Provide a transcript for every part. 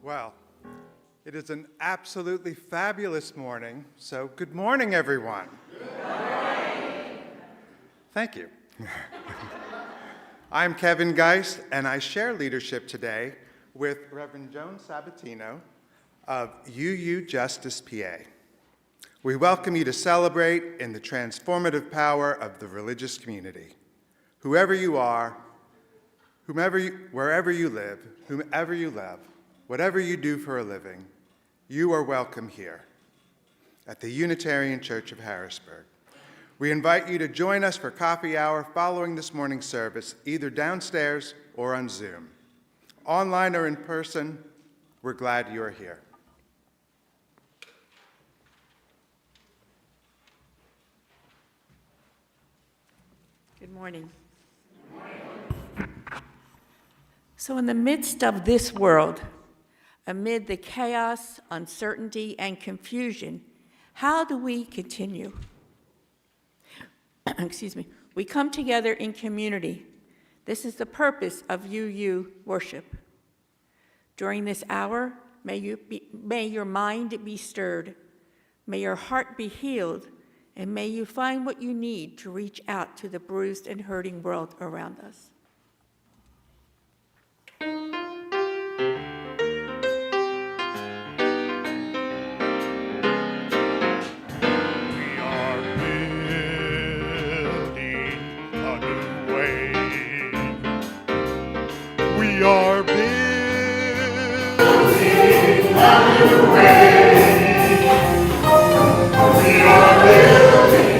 Well, it is an absolutely fabulous morning, so good morning, everyone. Good morning. Thank you. I'm Kevin Geist, and I share leadership today with Reverend Joan Sabatino of UUJusticePA. We welcome you to celebrate in the transformative power of the religious community. Whoever you are, wherever you live, whomever you love, whatever you do for a living, you are welcome here at the Unitarian Church of Harrisburg. We invite you to join us for coffee hour following this morning's service, either downstairs or on Zoom. Online or in person, we're glad you are here. Good morning. So in the midst of this world, amid the chaos, uncertainty, and confusion, how do we continue? Excuse me. We come together in community. This is the purpose of UU worship. During this hour, may your mind be stirred, may your heart be healed, and may you find what you need to reach out to the bruised and hurting world around us. We are building a new way. We are building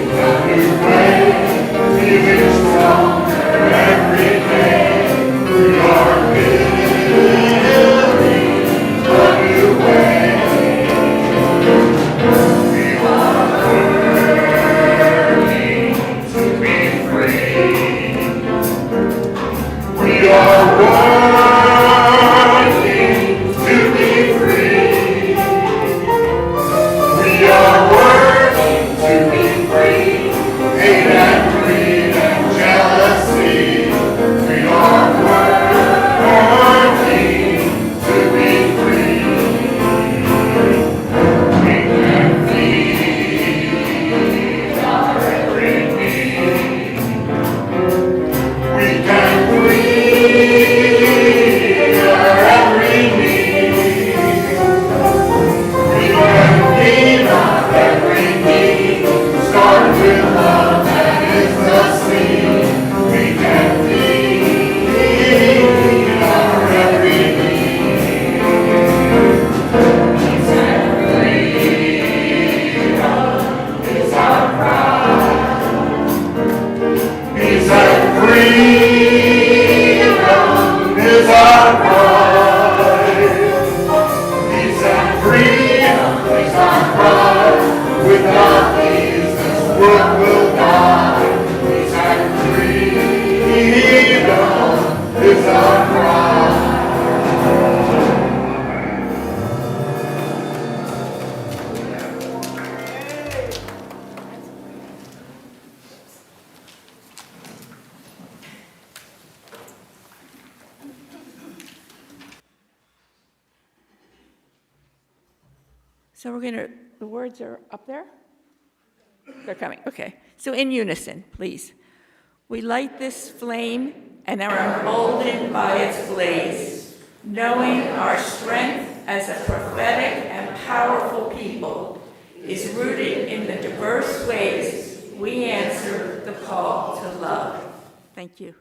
a new way. Feeling stronger every day. We are building a new way. We are learning to be free. We are So the words are up there? They're coming, okay. So in unison, please. We light this flame and are emboldened by its blaze, knowing our strength as a prophetic and powerful people is rooted in the diverse ways we answer the call to love. Thank you.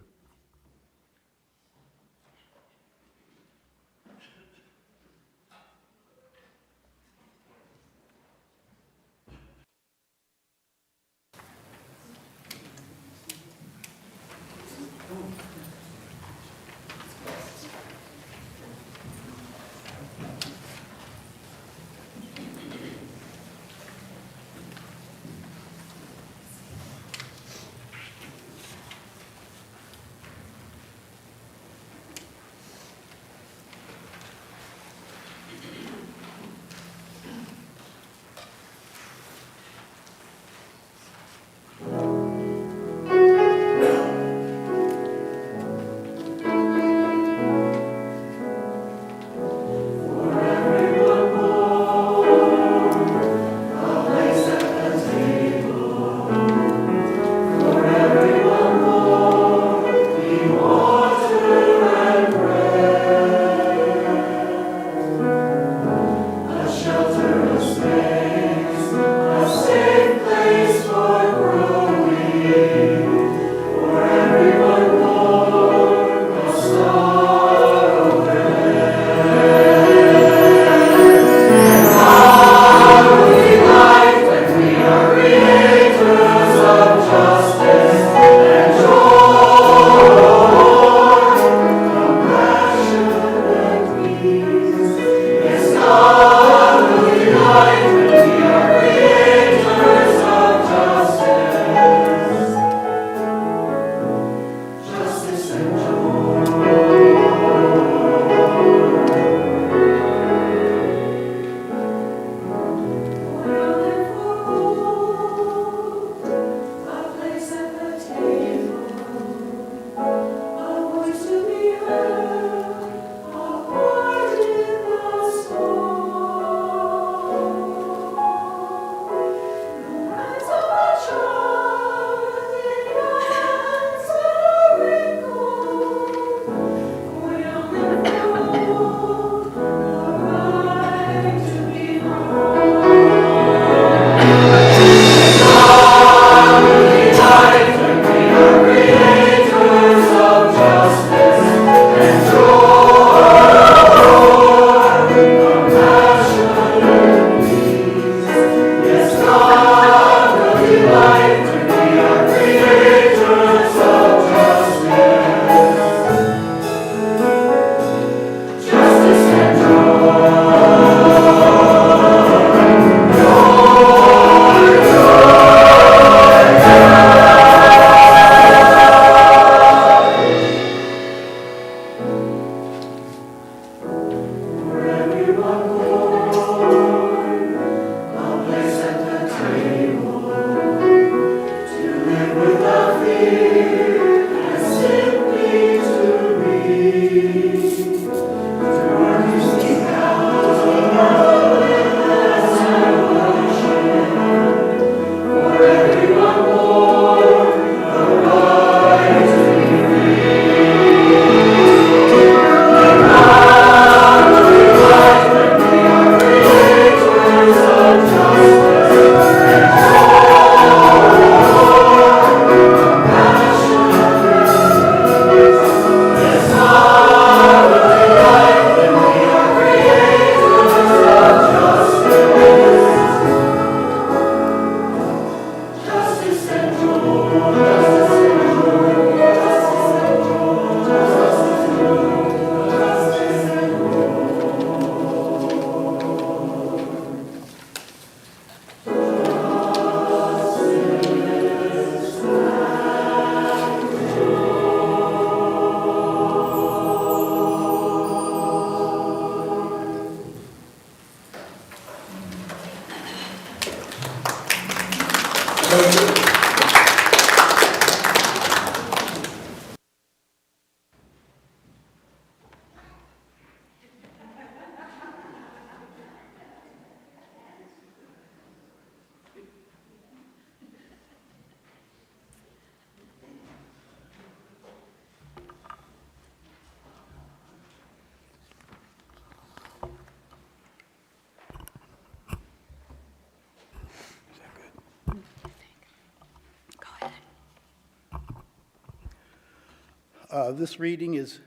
This reading is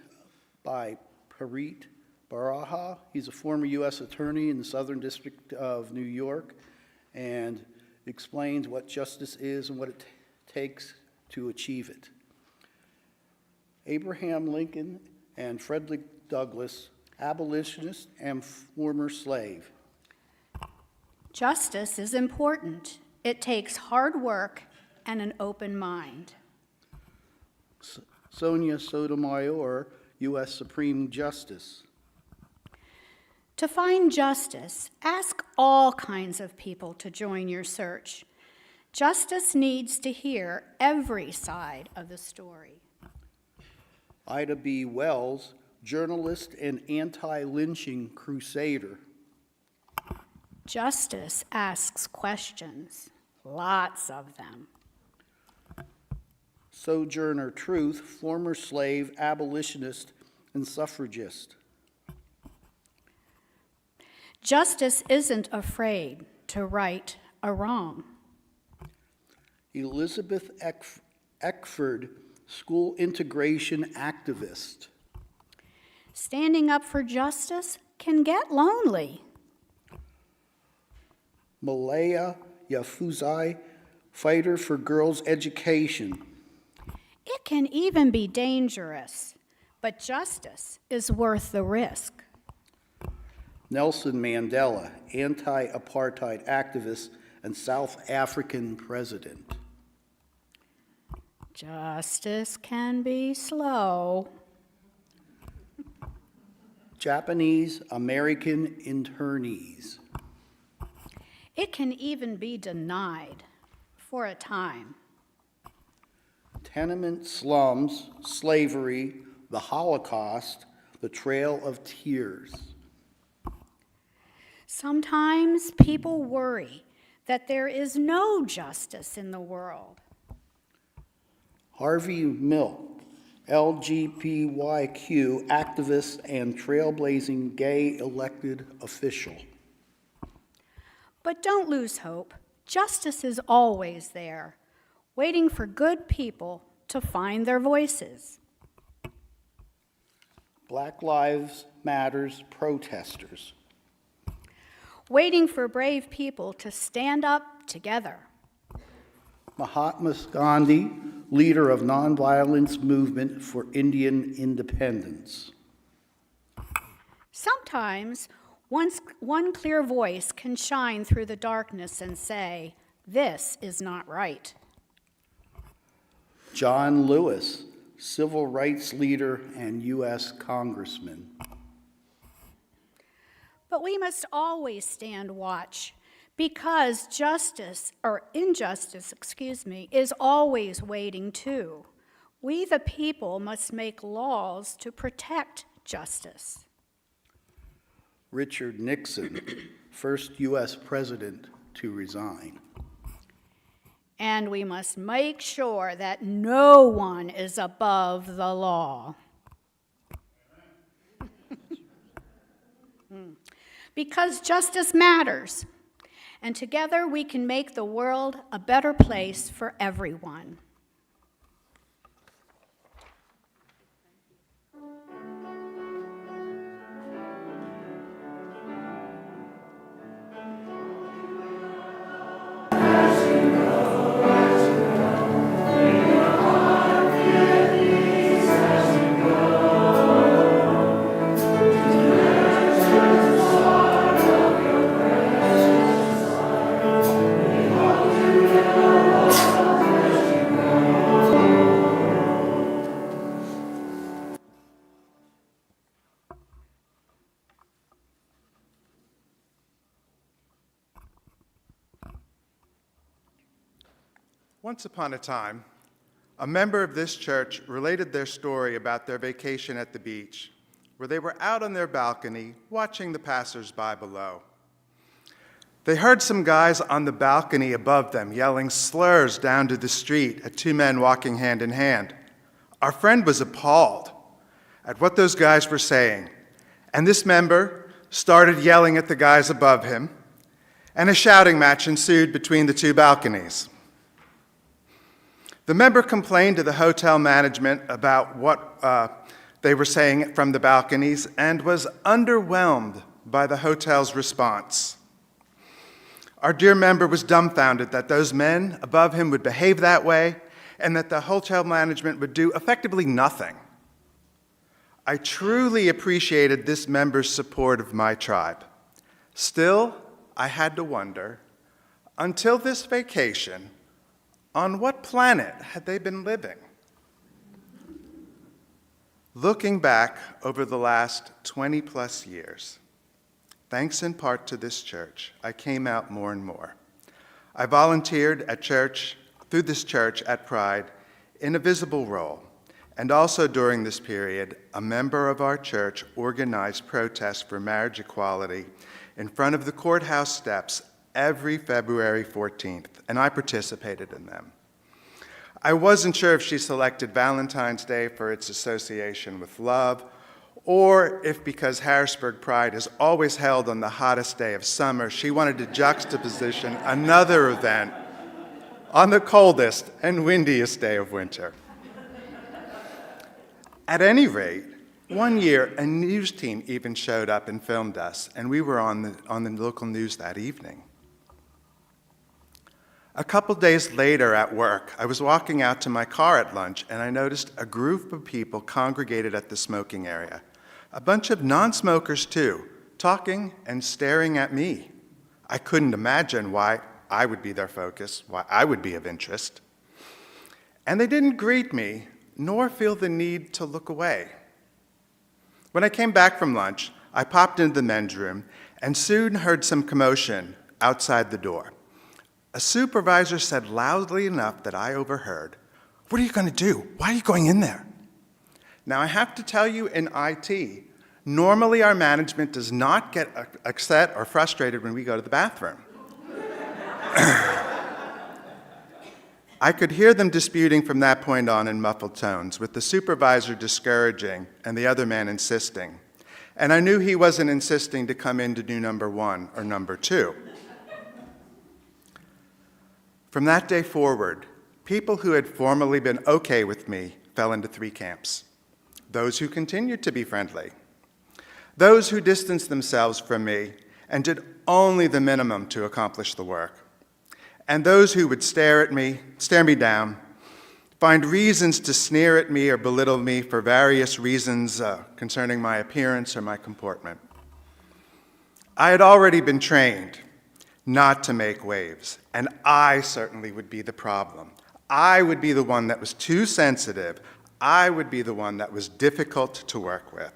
by Parit Baraha. He's a former U.S. attorney in the Southern District of New York and explains what justice is and what it takes to achieve it. Abraham Lincoln and Frederick Douglass, abolitionist and former slave. Justice is important. It takes hard work and an open mind. Sonia Sotomayor, U.S. Supreme Justice. To find justice, ask all kinds of people to join your search. Justice needs to hear every side of the story. Ida B. Wells, journalist and anti-lynching crusader. Justice asks questions, lots of them. Sojourner Truth, former slave, abolitionist, and suffragist. Justice isn't afraid to right a wrong. Elizabeth Eckford, school integration activist. Standing up for justice can get lonely. Malaya Yousafzai, fighter for girls' education. It can even be dangerous, but justice is worth the risk. Nelson Mandela, anti-apartheid activist and South African president. Justice can be slow. Japanese American internees. It can even be denied for a time. Tenement slums, slavery, the Holocaust, the Trail of Tears. Sometimes people worry that there is no justice in the world. Harvey Milk, LGBTQ activist and trailblazing gay elected official. But don't lose hope. Justice is always there, waiting for good people to find their voices. Black Lives Matters protesters. Waiting for brave people to stand up together. Mahatma Gandhi, leader of nonviolence movement for Indian independence. Sometimes one clear voice can shine through the darkness and say, "This is not right." John Lewis, civil rights leader, and U.S. congressman. But we must always stand watch, because injustice, is always waiting too. We, the people, must make laws to protect justice. Richard Nixon, first U.S. president to resign. And we must make sure that no one is above the law. Because justice matters, and together we can make the world a better place for everyone. Once upon a time, a member of this church related their story about their vacation at the beach, where they were out on their balcony watching the passers-by below. They heard some guys on the balcony above them yelling slurs down to the street at two men walking hand in hand. Our friend was appalled at what those guys were saying, and this member started yelling at the guys above him, and a shouting match ensued between the two balconies. The member complained to the hotel management about what they were saying from the balconies and was underwhelmed by the hotel's response. Our dear member was dumbfounded that those men above him would behave that way and that the hotel management would do effectively nothing. I truly appreciated this member's support of my tribe. Still, I had to wonder, until this vacation, on what planet had they been living? Looking back over the last 20-plus years, thanks in part to this church, I came out more and more. I volunteered at church, through this church at Pride, in a visible role. And also during this period, a member of our church organized protests for marriage equality in front of the courthouse steps every February 14th, and I participated in them. I wasn't sure if she selected Valentine's Day for its association with love, or if because Harrisburg Pride is always held on the hottest day of summer, she wanted to juxtaposition another event on the coldest and windiest day of winter. At any rate, one year, a news team even showed up and filmed us, and we were on the local news that evening. A couple days later at work, I was walking out to my car at lunch, and I noticed a group of people congregated at the smoking area. A bunch of non-smokers, too, talking and staring at me. I couldn't imagine why I would be their focus, why I would be of interest. And they didn't greet me, nor feel the need to look away. When I came back from lunch, I popped into the men's room and soon heard some commotion outside the door. A supervisor said loudly enough that I overheard, "What are you going to do? Why are you going in there?" Now, I have to tell you, in IT, normally our management does not get upset or frustrated when we go to the bathroom. I could hear them disputing from that point on in muffled tones, with the supervisor discouraging and the other man insisting. And I knew he wasn't insisting to come in to do number 1 or number 2. From that day forward, people who had formerly been okay with me fell into 3 camps. Those who continued to be friendly, those who distanced themselves from me and did only the minimum to accomplish the work, and those who would stare me down, find reasons to sneer at me or belittle me for various reasons concerning my appearance or my comportment. I had already been trained not to make waves, and I certainly would be the problem. I would be the one that was too sensitive. I would be the one that was difficult to work with,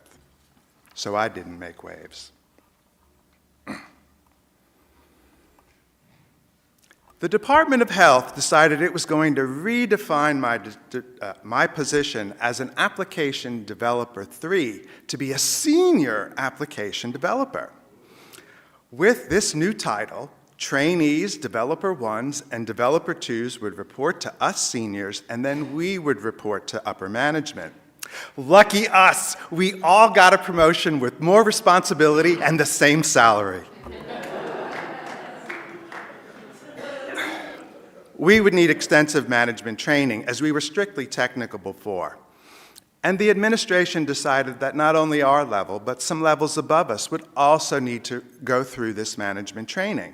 so I didn't make waves. The Department of Health decided it was going to redefine my position as an application developer 3 to be a senior application developer. With this new title, trainees, developer 1s, and developer 2s would report to us seniors, and then we would report to upper management. Lucky us, we all got a promotion with more responsibility and the same salary. We would need extensive management training, as we were strictly technical before. And the administration decided that not only our level, but some levels above us would also need to go through this management training.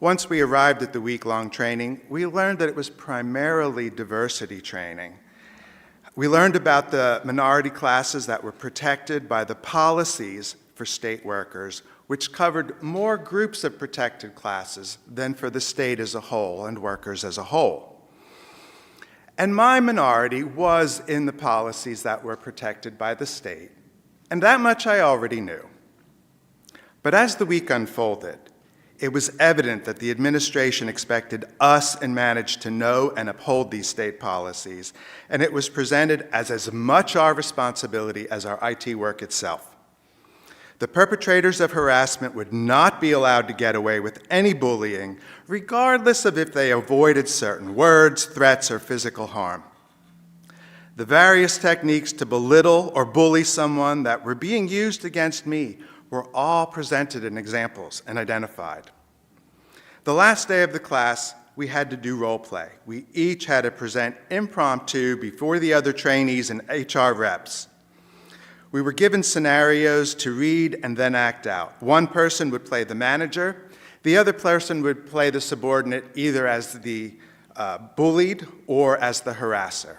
Once we arrived at the week-long training, we learned that it was primarily diversity training. We learned about the minority classes that were protected by the policies for state workers, which covered more groups of protected classes than for the state as a whole and workers as a whole. And my minority was in the policies that were protected by the state, and that much I already knew. But as the week unfolded, it was evident that the administration expected us and managed to know and uphold these state policies, and it was presented as much our responsibility as our IT work itself. The perpetrators of harassment would not be allowed to get away with any bullying, regardless of if they avoided certain words, threats, or physical harm. The various techniques to belittle or bully someone that were being used against me were all presented in examples and identified. The last day of the class, we had to do role play. We each had to present impromptu before the other trainees and HR reps. We were given scenarios to read and then act out. One person would play the manager. The other person would play the subordinate, either as the bullied or as the harasser.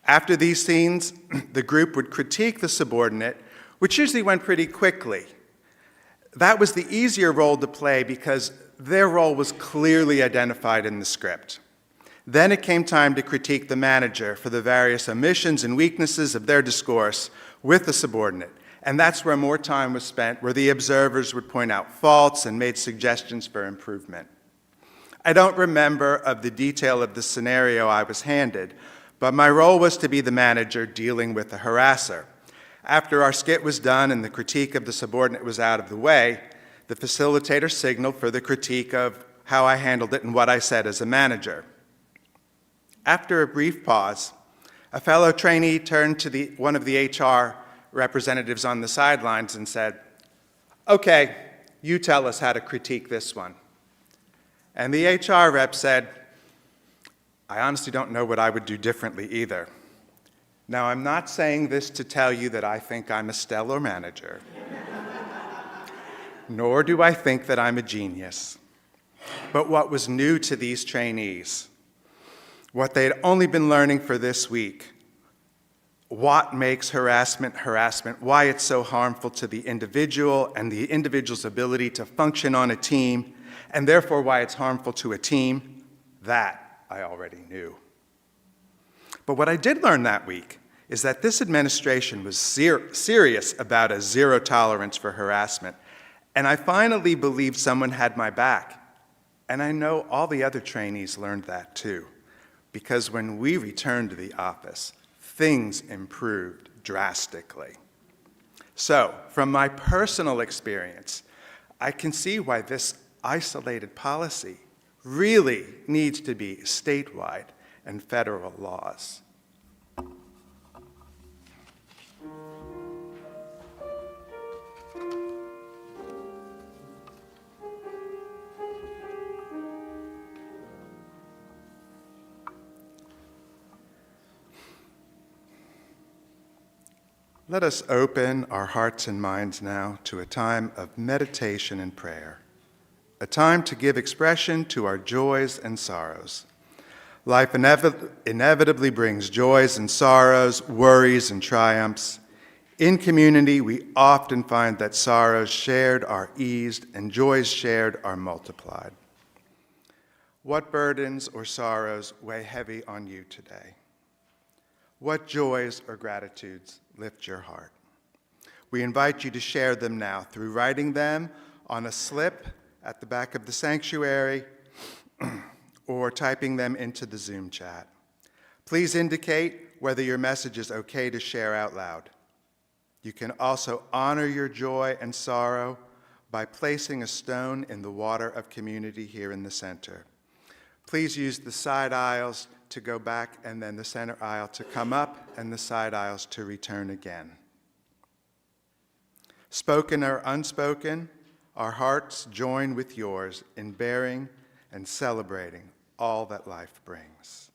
After these scenes, the group would critique the subordinate, which usually went pretty quickly. That was the easier role to play because their role was clearly identified in the script. Then it came time to critique the manager for the various omissions and weaknesses of their discourse with the subordinate. And that's where more time was spent, where the observers would point out faults and made suggestions for improvement. I don't remember of the detail of the scenario I was handed, but my role was to be the manager dealing with the harasser. After our skit was done and the critique of the subordinate was out of the way, the facilitator signaled for the critique of how I handled it and what I said as a manager. After a brief pause, a fellow trainee turned to one of the HR representatives on the sidelines and said, "Okay, you tell us how to critique this one." And the HR rep said, "I honestly don't know what I would do differently either." Now, I'm not saying this to tell you that I think I'm a stellar manager, nor do I think that I'm a genius. But what was new to these trainees, what they had only been learning for this week, what makes harassment harassment, why it's so harmful to the individual and the individual's ability to function on a team, and therefore why it's harmful to a team, that I already knew. But what I did learn that week is that this administration was serious about a zero tolerance for harassment, and I finally believed someone had my back. And I know all the other trainees learned that too, because when we returned to the office, things improved drastically. So, from my personal experience, I can see why this isolated policy really needs to be statewide and federal laws. Let us open our hearts and minds now to a time of meditation and prayer, a time to give expression to our joys and sorrows. Life inevitably brings joys and sorrows, worries and triumphs. In community, we often find that sorrows shared are eased and joys shared are multiplied. What burdens or sorrows weigh heavy on you today? What joys or gratitudes lift your heart? We invite you to share them now through writing them on a slip at the back of the sanctuary or typing them into the Zoom chat. Please indicate whether your message is okay to share out loud. You can also honor your joy and sorrow by placing a stone in the water of community here in the center. Please use the side aisles to go back and then the center aisle to come up and the side aisles to return again. Spoken or unspoken, our hearts join with yours in bearing and celebrating all that life brings.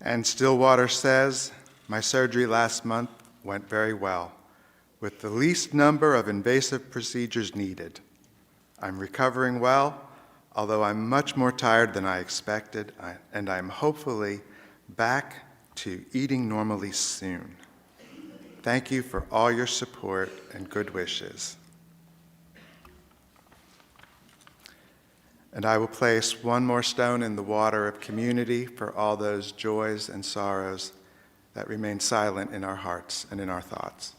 And Stillwater says, my surgery last month went very well, with the least number of invasive procedures needed. I'm recovering well, although I'm much more tired than I expected, and I'm hopefully back to eating normally soon. Thank you for all your support and good wishes. And I will place one more stone in the water of community for all those joys and sorrows that remain silent in our hearts and in our thoughts.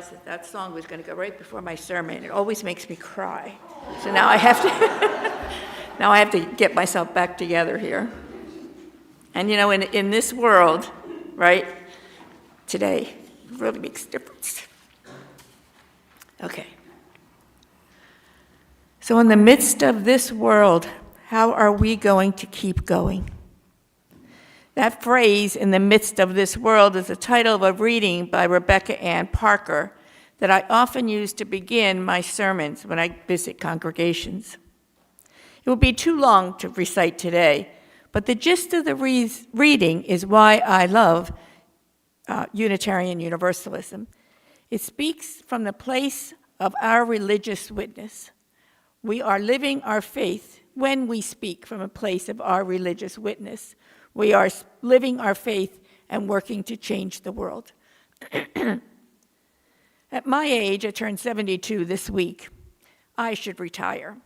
realized that that song was going to go right before my sermon. It always makes me cry. So now I have to, now I have to get myself back together here. And you know, in this world, right, today, it really makes a difference. Okay. So in the midst of this world, how are we going to keep going? That phrase, in the midst of this world, is the title of a reading by Rebecca Ann Parker that I often use to begin my sermons when I visit congregations. It would be too long to recite today, but the gist of the reading is why I love Unitarian Universalism. It speaks from the place of our religious witness. We are living our faith when we speak from a place of our religious witness. We are living our faith and working to change the world. At my age, I turned 72 this week. I should retire.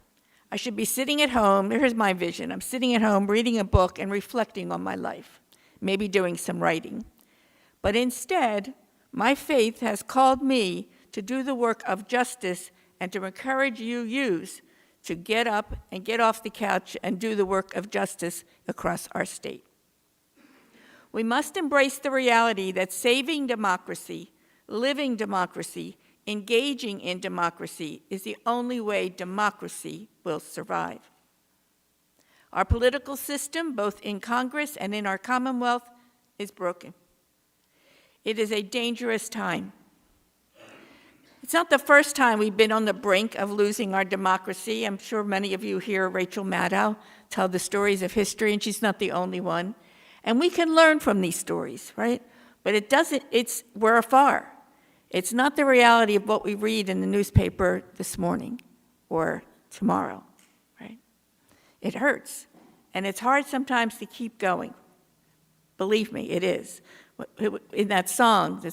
I should be sitting at home. Here's my vision. I'm sitting at home reading a book and reflecting on my life, maybe doing some writing. But instead, my faith has called me to do the work of justice and to encourage UUs to get up and get off the couch and do the work of justice across our state. We must embrace the reality that saving democracy, living democracy, engaging in democracy is the only way democracy will survive. Our political system, both in Congress and in our Commonwealth, is broken. It is a dangerous time. It's not the first time we've been on the brink of losing our democracy. I'm sure many of you hear Rachel Maddow tell the stories of history, and she's not the only one. And we can learn from these stories, right? But we're afar. It's not the reality of what we read in the newspaper this morning or tomorrow, right? It hurts, and it's hard sometimes to keep going. Believe me, it is. In that song,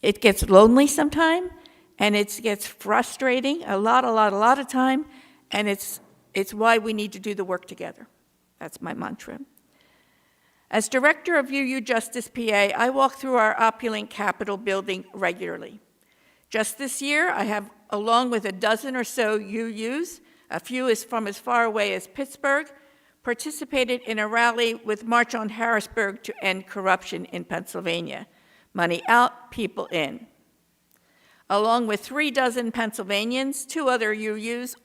it gets lonely sometime, and it gets frustrating a lot of time, and it's why we need to do the work together. That's my mantra. As director of UUJusticePA, I walk through our opulent Capitol building regularly. Just this year, I have, along with a dozen or so UUs, a few from as far away as Pittsburgh, participated in a rally with March on Harrisburg to end corruption in Pennsylvania. Money out, people in. Along with 36 Pennsylvanians, 2 other UUs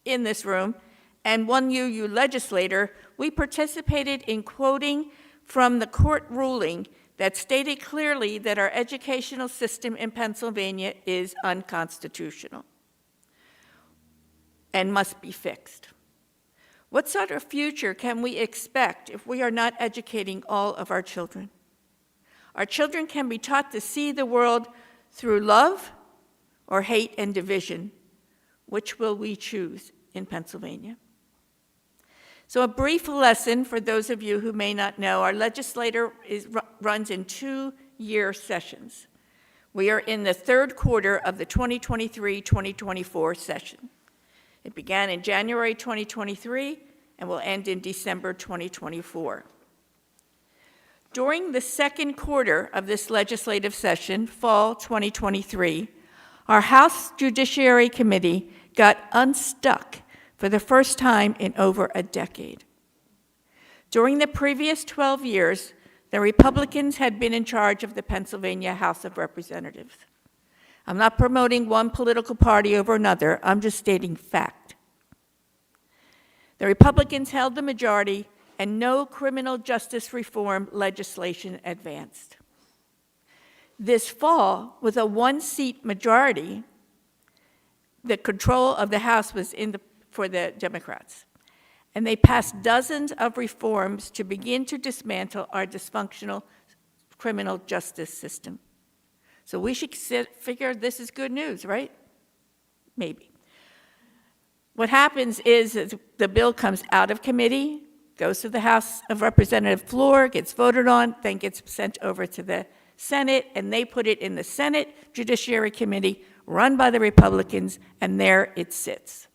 in this room, and 1 UU legislator, we participated in quoting from the court ruling that stated clearly that our educational system in Pennsylvania is unconstitutional and must be fixed. What sort of future can we expect if we are not educating all of our children? Our children can be taught to see the world through love or hate and division. Which will we choose in Pennsylvania? So a brief lesson for those of you who may not know, our legislature runs in 2-year sessions. We are in the 3rd quarter of the 2023-2024 session. It began in January 2023 and will end in December 2024. During the 2nd quarter of this legislative session, fall 2023, our House Judiciary Committee got unstuck for the first time in over a decade. During the previous 12 years, the Republicans had been in charge of the Pennsylvania House of Representatives. I'm not promoting one political party over another, I'm just stating fact. The Republicans held the majority, and no criminal justice reform legislation advanced. This fall, with a 1-seat majority, the control of the House was for the Democrats. And they passed dozens of reforms to begin to dismantle our dysfunctional criminal justice system. So we should figure this is good news, right? Maybe. What happens is the bill comes out of committee, goes to the House of Representatives floor, gets voted on, then gets sent over to the Senate, and they put it in the Senate Judiciary Committee, run by the Republicans, and there it sits.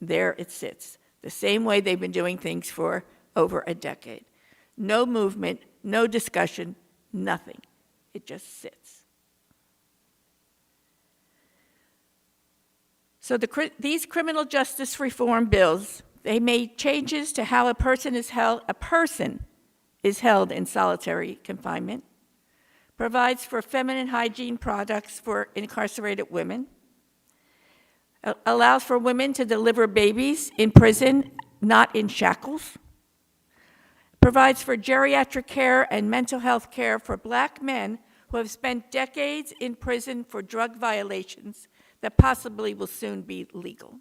There it sits, the same way they've been doing things for over a decade. No movement, no discussion, nothing. It just sits. So these criminal justice reform bills, they made changes to how a person is held in solitary confinement, provides for feminine hygiene products for incarcerated women, allows for women to deliver babies in prison, not in shackles, provides for geriatric care and mental health care for Black men who have spent decades in prison for drug violations that possibly will soon be legal.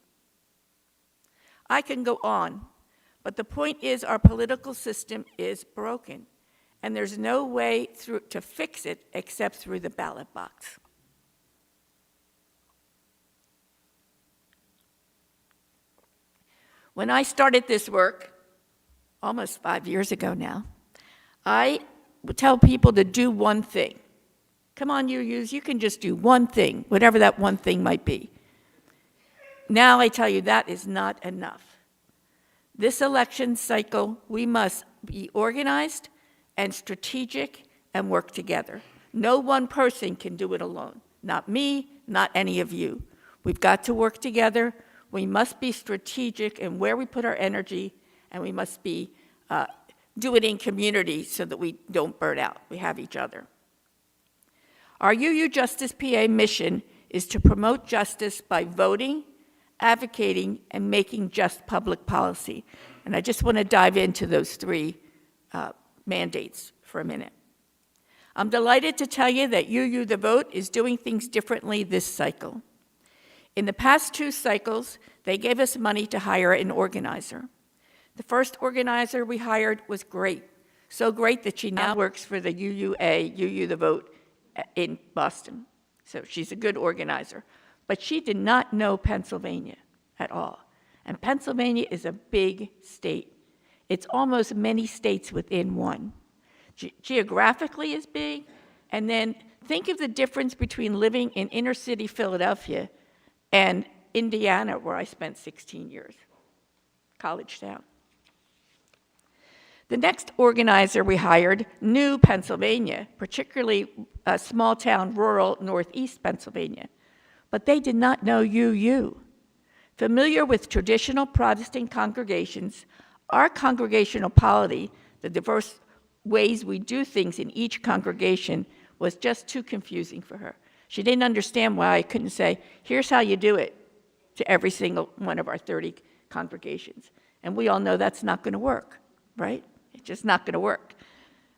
I can go on, but the point is our political system is broken, and there's no way to fix it except through the ballot box. When I started this work, almost 5 years ago now, I would tell people to do one thing. Come on, you can just do one thing, whatever that one thing might be. Now I tell you that is not enough. This election cycle, we must be organized and strategic and work together. No one person can do it alone. Not me, not any of you. We've got to work together. We must be strategic in where we put our energy, and we must be do it in community so that we don't burn out. We have each other. Our UUJusticePA mission is to promote justice by voting, advocating, and making just public policy. And I just want to dive into those three mandates for a minute. I'm delighted to tell you that UU the Vote is doing things differently this cycle. In the past 2 cycles, they gave us money to hire an organizer. The first organizer we hired was great, so great that she now works for the UUA, UU the Vote, in Boston. So she's a good organizer. But she did not know Pennsylvania at all. And Pennsylvania is a big state. It's almost many states within one. Geographically is big, and then think of the difference between living in inner city Philadelphia and Indiana, where I spent 16 years, college town. The next organizer we hired knew Pennsylvania, particularly a small town, rural northeast Pennsylvania, but they did not know UU. Familiar with traditional Protestant congregations, our congregational polity, the diverse ways we do things in each congregation, was just too confusing for her. She didn't understand why I couldn't say, here's how you do it, to every single one of our 30 congregations. And we all know that's not going to work, right? It's just not going to work.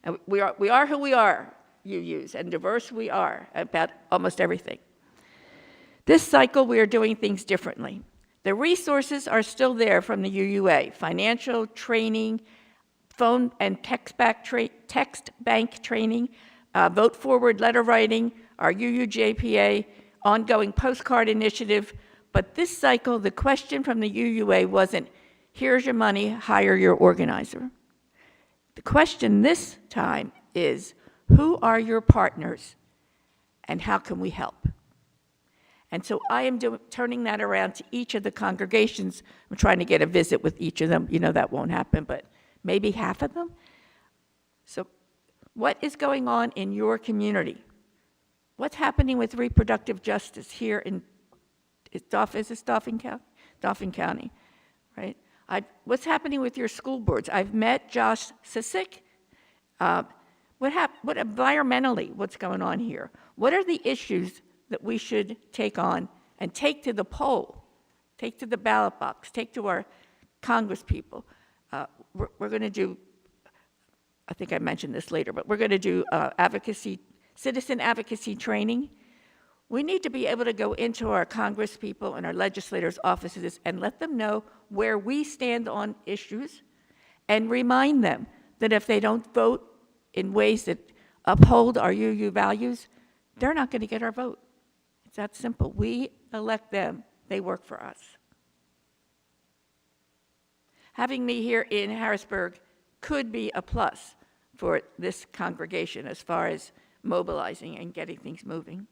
And we are who we are, UUs, and diverse we are about almost everything. This cycle, we are doing things differently. The resources are still there from the UUA, financial training, phone and text bank training, vote forward letter writing, our UUJPA, ongoing postcard initiative. But this cycle, the question from the UUA wasn't, here's your money, hire your organizer. The question this time is, who are your partners and how can we help? And so I am turning that around to each of the congregations. I'm trying to get a visit with each of them. You know that won't happen, but maybe half of them. So what is going on in your community? What's happening with reproductive justice here in, is this Dauphin County? Dauphin County, right? What's happening with your school boards? I've met Josh Sisek. What environmentally, what's going on here? What are the issues that we should take on and take to the poll, take to the ballot box, take to our Congress people? We're going to do, I think I mentioned this later, but we're going to do citizen advocacy training. We need to be able to go into our Congress people and our legislators' offices and let them know where we stand on issues and remind them that if they don't vote in ways that uphold our UU values, they're not going to get our vote. It's that simple. We elect them. They work for us. Having me here in Harrisburg could be a plus for this congregation as far as mobilizing and getting things moving.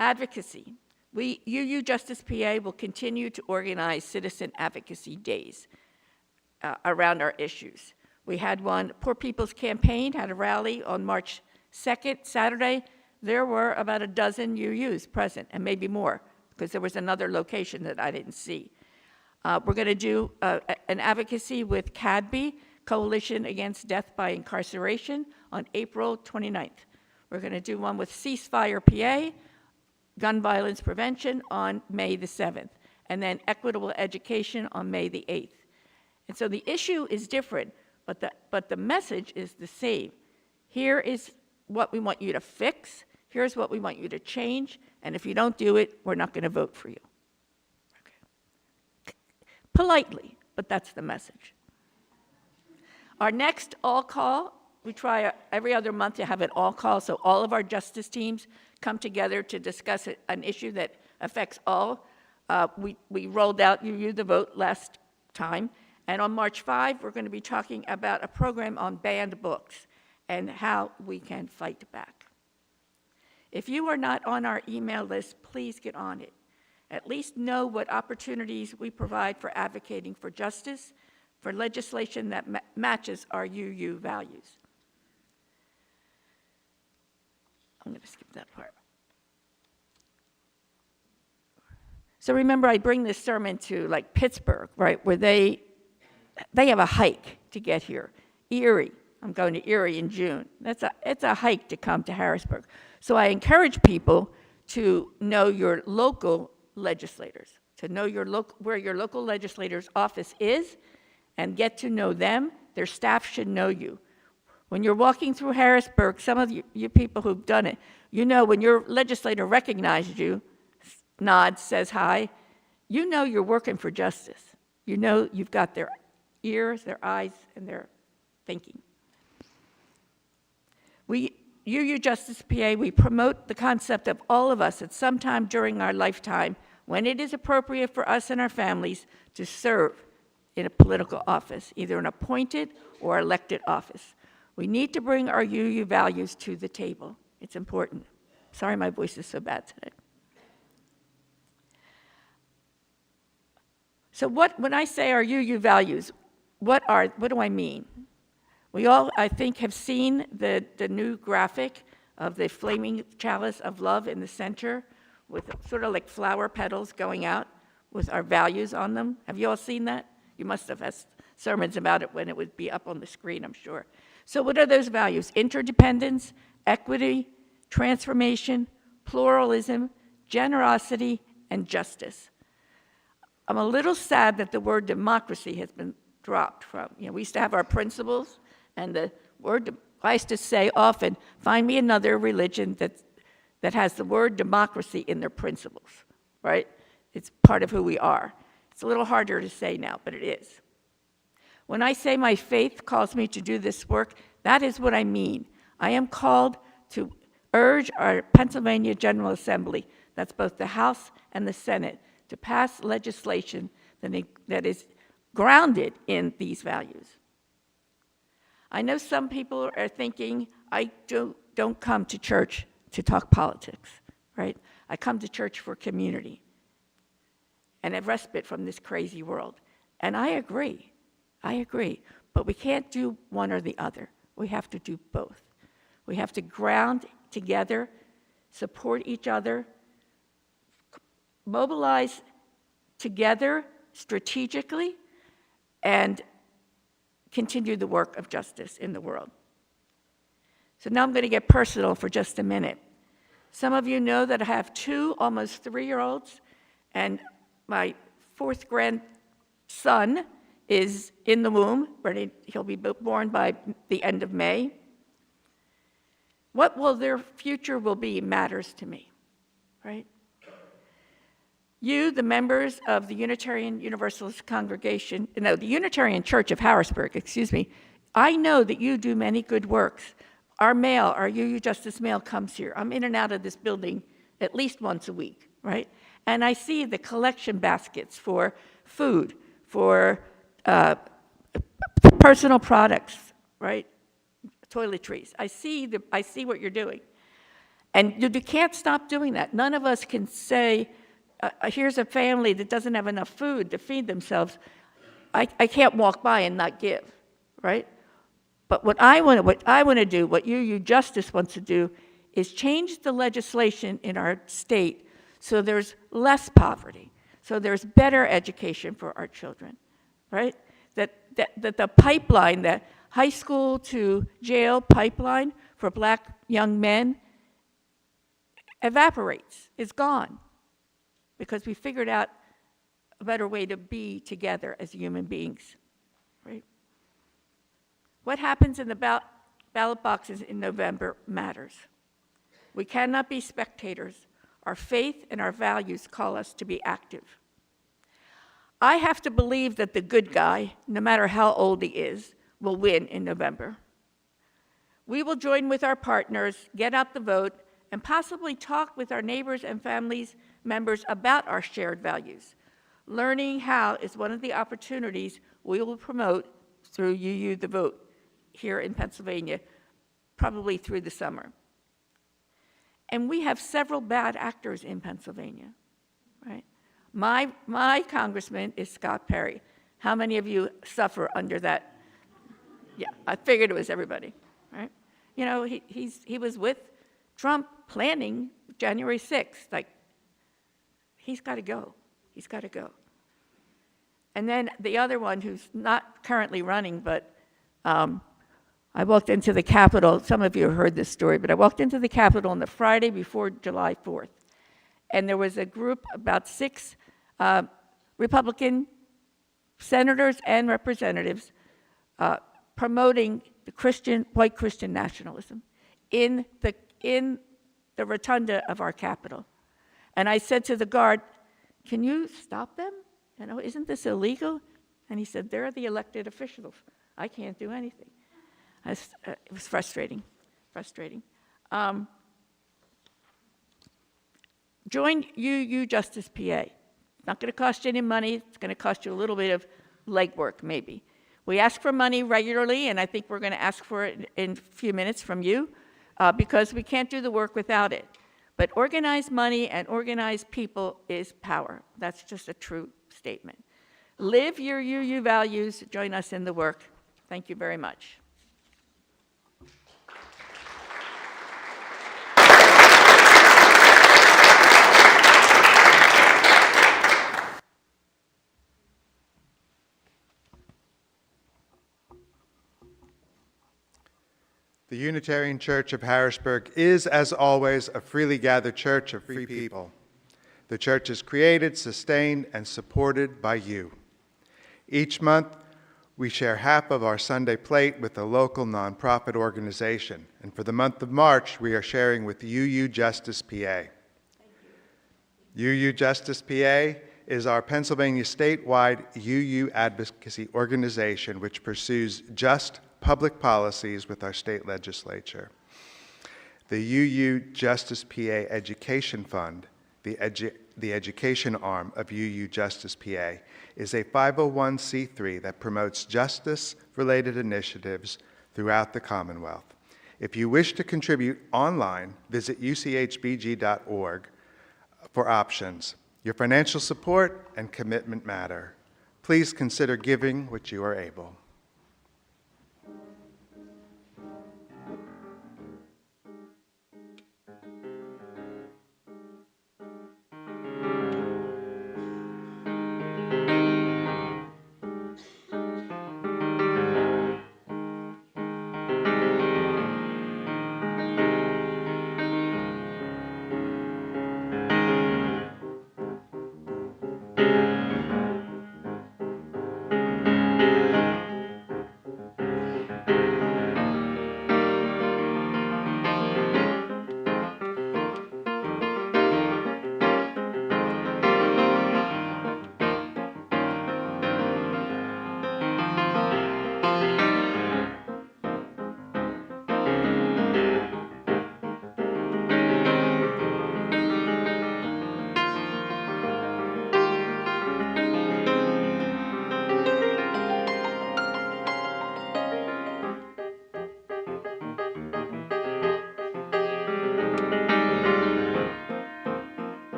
Advocacy. UUJusticePA will continue to organize citizen advocacy days around our issues. We had one, Poor People's Campaign had a rally on March 2nd, Saturday. There were about a dozen UUs present, and maybe more, because there was another location that I didn't see. We're going to do an advocacy with CADB, Coalition Against Death by Incarceration, on April 29th. We're going to do one with Ceasefire PA, Gun Violence Prevention, on May the 7th, and then Equitable Education on May the 8th. And so the issue is different, but the message is the same. Here is what we want you to fix. Here's what we want you to change. And if you don't do it, we're not going to vote for you. Okay. Politely, but that's the message. Our next all-call, we try every other month to have an all-call, so all of our justice teams come together to discuss an issue that affects all. We rolled out UU the Vote last time, and on March 5, we're going to be talking about a program on banned books and how we can fight back. If you are not on our email list, please get on it. At least know what opportunities we provide for advocating for justice, for legislation that matches our UU values. I'm going to skip that part. So remember, I bring this sermon to like Pittsburgh, right, where they have a hike to get here. Erie, I'm going to Erie in June. It's a hike to come to Harrisburg. So I encourage people to know your local legislators, to know where your local legislator's office is, and get to know them. Their staff should know you. When you're walking through Harrisburg, some of you people who've done it, you know when your legislator recognizes you, nods, says hi, you know you're working for justice. You know you've got their ears, their eyes, and their thinking. UUJusticePA, we promote the concept of all of us at some time during our lifetime, when it is appropriate for us and our families to serve in a political office, either an appointed or elected office. We need to bring our UU values to the table. It's important. Sorry my voice is so bad today. So when I say our UU values, what do I mean? We all, I think, have seen the new graphic of the flaming chalice of love in the center with sort of like flower petals going out with our values on them. Have you all seen that? You must have had sermons about it when it would be up on the screen, I'm sure. So what are those values? Interdependence, equity, transformation, pluralism, generosity, and justice. I'm a little sad that the word democracy has been dropped from, we used to have our principles, and the word, I used to say often, find me another religion that has the word democracy in their principles, right? It's part of who we are. It's a little harder to say now, but it is. When I say my faith calls me to do this work, that is what I mean. I am called to urge our Pennsylvania General Assembly, that's both the House and the Senate, to pass legislation that is grounded in these values. I know some people are thinking, I don't come to church to talk politics, right? I come to church for community and a respite from this crazy world. And I agree, but we can't do one or the other. We have to do both. We have to ground together, support each other, mobilize together strategically, and continue the work of justice in the world. So now I'm going to get personal for just a minute. Some of you know that I have 2 almost 3-year-olds, and my 4th grandson is in the womb, ready. He'll be born by the end of May. What will their future will be matters to me, right? You, the members of the Unitarian Universalist congregation, no, the Unitarian Church of Harrisburg, excuse me, I know that you do many good works. Our mail, our UU Justice mail comes here. I'm in and out of this building at least once a week, right? And I see the collection baskets for food, for personal products, right? Toiletries. I see what you're doing. And you can't stop doing that. None of us can say, here's a family that doesn't have enough food to feed themselves. I can't walk by and not give, right? But what I want to do, what UU Justice wants to do, is change the legislation in our state so there's less poverty, so there's better education for our children, right? That the pipeline, the high school to jail pipeline for black young men evaporates, is gone, because we figured out a better way to be together as human beings, right? What happens in the ballot boxes in November matters. We cannot be spectators. Our faith and our values call us to be active. I have to believe that the good guy, no matter how old he is, will win in November. We will join with our partners, get out the vote, and possibly talk with our neighbors and families members about our shared values. Learning how is one of the opportunities we will promote through UU the Vote here in Pennsylvania, probably through the summer. And we have several bad actors in Pennsylvania, right? My congressman is Scott Perry. How many of you suffer under that? Yeah, I figured it was everybody, right? You know, he was with Trump planning January 6th. Like, he's got to go. He's got to go. And then the other one who's not currently running, but I walked into the Capitol. Some of you have heard this story, but I walked into the Capitol on the Friday before July 4th. And there was a group, about 6 Republican senators and representatives promoting the white Christian nationalism in the rotunda of our Capitol. And I said to the guard, "Can you stop them? You know, isn't this illegal?" And he said, "They're the elected officials. I can't do anything." It was frustrating. Join UUJusticePA. It's not going to cost you any money. It's going to cost you a little bit of legwork, maybe. We ask for money regularly, and I think we're going to ask for it in a few minutes from you, because we can't do the work without it. But organized money and organized people is power. That's just a true statement. Live your UU values. Join us in the work. Thank you very much. The Unitarian Church of Harrisburg is, as always, a freely gathered church of free people. The church is created, sustained, and supported by you. Each month, we share half of our Sunday plate with a local nonprofit organization. And for the month of March, we are sharing with UUJusticePA. UUJusticePA is our Pennsylvania statewide UU advocacy organization which pursues just public policies with our state legislature. The UUJusticePA Education Fund, the education arm of UUJusticePA, is a 501c3 that promotes justice-related initiatives throughout the Commonwealth. If you wish to contribute online, visit uchbg.org for options. Your financial support and commitment matter. Please consider giving what you are able.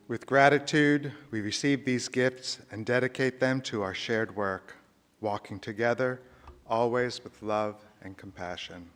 With gratitude, we receive these gifts and dedicate them to our shared work, walking together, always with love and compassion.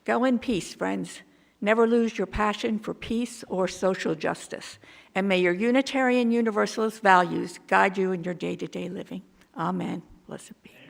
Go in peace, friends. Never lose your passion for peace or social justice. And may your Unitarian Universalist values guide you in your day-to-day living. Amen. Blessed be.